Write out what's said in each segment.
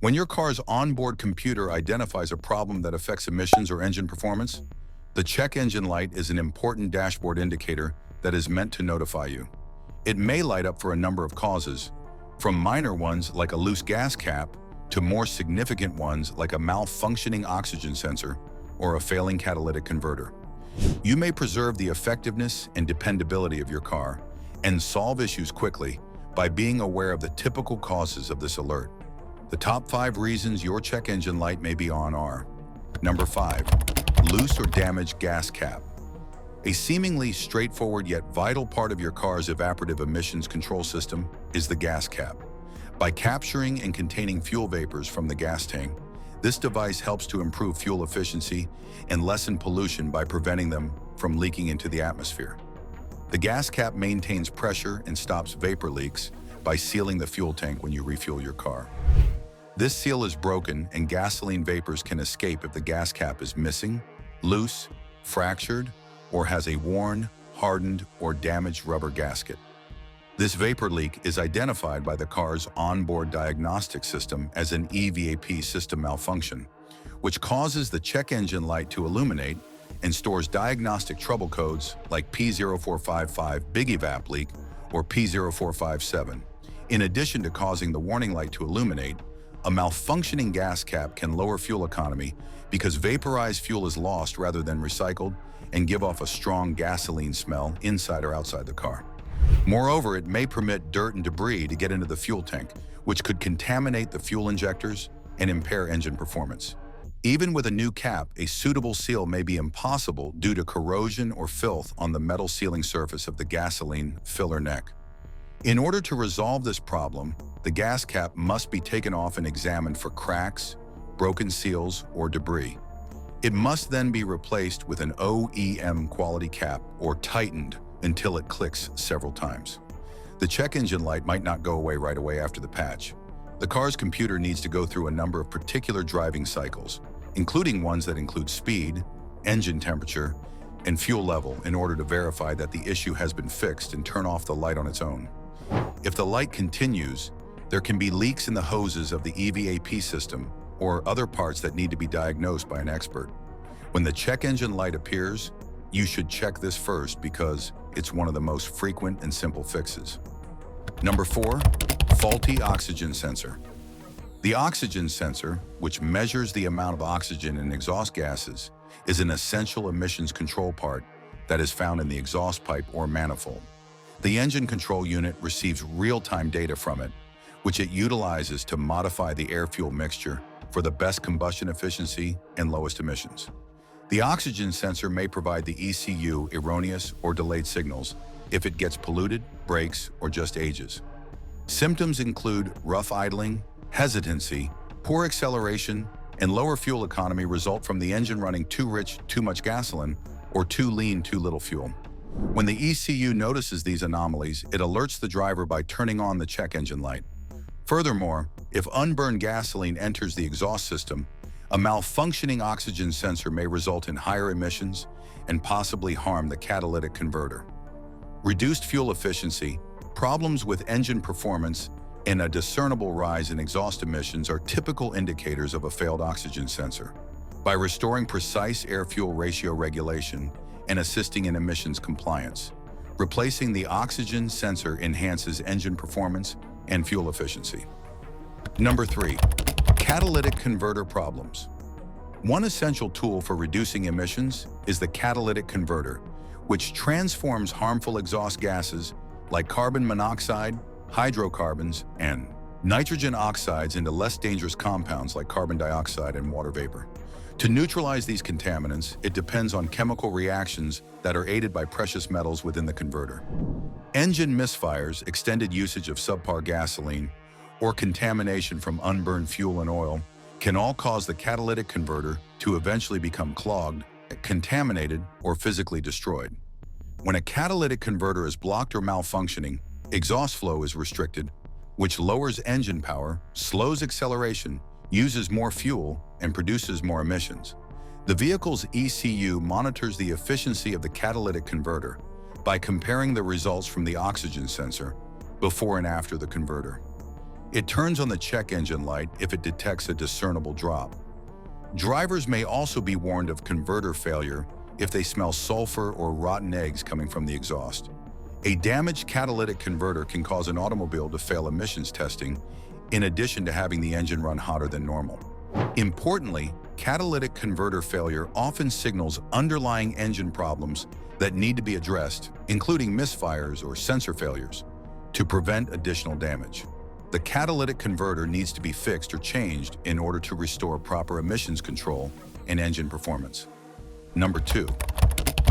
When your car's onboard computer identifies a problem that affects emissions or engine performance, the check engine light is an important dashboard indicator that is meant to notify you. It may light up for a number of causes, from minor ones like a loose gas cap to more significant ones like a malfunctioning oxygen sensor or a failing catalytic converter. You may preserve the effectiveness and dependability of your car and solve issues quickly by being aware of the typical causes of this alert. The top 5 reasons your check engine light may be on are: Number 5, loose or damaged gas cap. A seemingly straightforward yet vital part of your car's evaporative emissions control system is the gas cap. By capturing and containing fuel vapors from the gas tank, this device helps to improve fuel efficiency and lessen pollution by preventing them from leaking into the atmosphere. The gas cap maintains pressure and stops vapor leaks by sealing the fuel tank when you refuel your car. This seal is broken and gasoline vapors can escape if the gas cap is missing, loose, fractured, or has a worn, hardened, or damaged rubber gasket. This vapor leak is identified by the car's onboard diagnostic system as an EVAP system malfunction, which causes the check engine light to illuminate and stores diagnostic trouble codes like P0455 Big Evap Leak or P0457. In addition to causing the warning light to illuminate, a malfunctioning gas cap can lower fuel economy because vaporized fuel is lost rather than recycled and give off a strong gasoline smell inside or outside the car. Moreover, it may permit dirt and debris to get into the fuel tank, which could contaminate the fuel injectors and impair engine performance. Even with a new cap, a suitable seal may be impossible due to corrosion or filth on the metal sealing surface of the gasoline filler neck. In order to resolve this problem, the gas cap must be taken off and examined for cracks, broken seals, or debris. It must then be replaced with an OEM quality cap or tightened until it clicks several times. The check engine light might not go away right away after the patch. The car's computer needs to go through a number of particular driving cycles, including ones that include speed, engine temperature, and fuel level in order to verify that the issue has been fixed and turn off the light on its own. If the light continues, there can be leaks in the hoses of the EVAP system or other parts that need to be diagnosed by an expert. When the check engine light appears, you should check this first because it's one of the most frequent and simple fixes. Number 4, faulty oxygen sensor. The oxygen sensor, which measures the amount of oxygen in exhaust gases, is an essential emissions control part that is found in the exhaust pipe or manifold. The engine control unit receives real-time data from it, which it utilizes to modify the air-fuel mixture for the best combustion efficiency and lowest emissions. The oxygen sensor may provide the ECU erroneous or delayed signals if it gets polluted, breaks, or just ages. Symptoms include rough idling, hesitancy, poor acceleration, and lower fuel economy result from the engine running too rich, too much gasoline, or too lean, too little fuel. When the ECU notices these anomalies, it alerts the driver by turning on the check engine light. Furthermore, if unburned gasoline enters the exhaust system, a malfunctioning oxygen sensor may result in higher emissions and possibly harm the catalytic converter. Reduced fuel efficiency, problems with engine performance, and a discernible rise in exhaust emissions are typical indicators of a failed oxygen sensor. By restoring precise air-fuel ratio regulation and assisting in emissions compliance, replacing the oxygen sensor enhances engine performance and fuel efficiency. Number 3, catalytic converter problems. One essential tool for reducing emissions is the catalytic converter, which transforms harmful exhaust gases like carbon monoxide, hydrocarbons, and nitrogen oxides into less dangerous compounds like carbon dioxide and water vapor. To neutralize these contaminants, it depends on chemical reactions that are aided by precious metals within the converter. Engine misfires, extended usage of subpar gasoline, or contamination from unburned fuel and oil can all cause the catalytic converter to eventually become clogged, contaminated, or physically destroyed. When a catalytic converter is blocked or malfunctioning, exhaust flow is restricted, which lowers engine power, slows acceleration, uses more fuel, and produces more emissions. The vehicle's ECU monitors the efficiency of the catalytic converter by comparing the results from the oxygen sensor before and after the converter. It turns on the check engine light if it detects a discernible drop. Drivers may also be warned of converter failure if they smell sulfur or rotten eggs coming from the exhaust. A damaged catalytic converter can cause an automobile to fail emissions testing, in addition to having the engine run hotter than normal. Importantly, catalytic converter failure often signals underlying engine problems that need to be addressed, including misfires or sensor failures, to prevent additional damage. The catalytic converter needs to be fixed or changed in order to restore proper emissions control and engine performance. Number 2.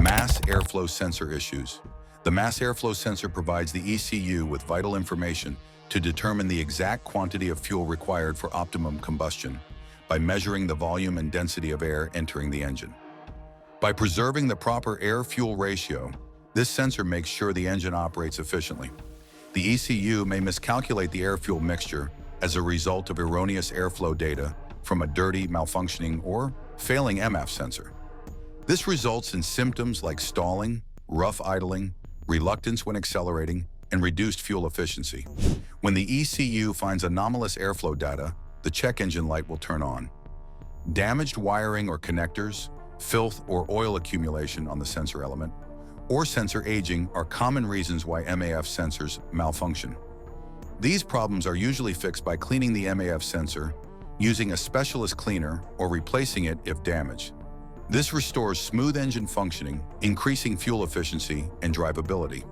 Mass airflow sensor issues. The mass airflow sensor provides the ECU with vital information to determine the exact quantity of fuel required for optimum combustion by measuring the volume and density of air entering the engine. By preserving the proper air-fuel ratio, this sensor makes sure the engine operates efficiently. The ECU may miscalculate the air-fuel mixture as a result of erroneous airflow data from a dirty, malfunctioning, or failing MF sensor. This results in symptoms like stalling, rough idling, reluctance when accelerating, and reduced fuel efficiency. When the ECU finds anomalous airflow data, the check engine light will turn on. Damaged wiring or connectors, filth or oil accumulation on the sensor element, or sensor aging are common reasons why MAF sensors malfunction. These problems are usually fixed by cleaning the MAF sensor, using a specialist cleaner, or replacing it if damaged. This restores smooth engine functioning, increasing fuel efficiency and drivability.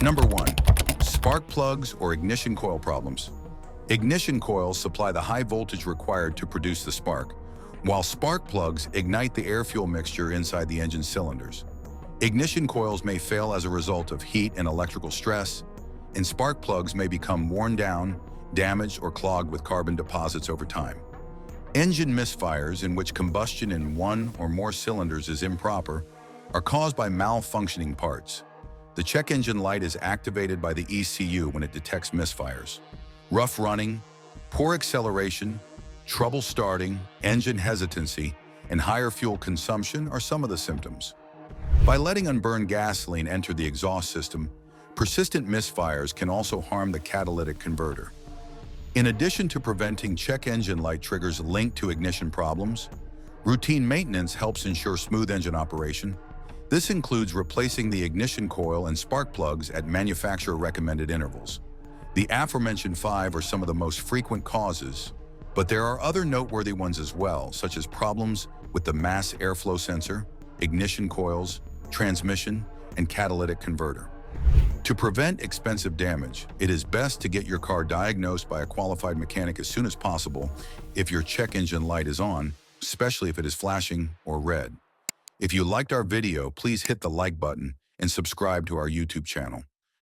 Number 1. Spark plugs or ignition coil problems. Ignition coils supply the high voltage required to produce the spark, while spark plugs ignite the air-fuel mixture inside the engine cylinders. Ignition coils may fail as a result of heat and electrical stress, and spark plugs may become worn down, damaged, or clogged with carbon deposits over time. Engine misfires, in which combustion in one or more cylinders is improper, are caused by malfunctioning parts. The check engine light is activated by the ECU when it detects misfires. Rough running, poor acceleration, trouble starting, engine hesitancy, and higher fuel consumption are some of the symptoms. By letting unburned gasoline enter the exhaust system, persistent misfires can also harm the catalytic converter. In addition to preventing check engine light triggers linked to ignition problems, routine maintenance helps ensure smooth engine operation. This includes replacing the ignition coil and spark plugs at manufacturer-recommended intervals. The aforementioned 5 are some of the most frequent causes, but there are other noteworthy ones as well, such as problems with the mass airflow sensor, ignition coils, transmission, and catalytic converter. To prevent expensive damage, it is best to get your car diagnosed by a qualified mechanic as soon as possible if your check engine light is on, especially if it is flashing or red. If you liked our video, please hit the like button and subscribe to our YouTube channel.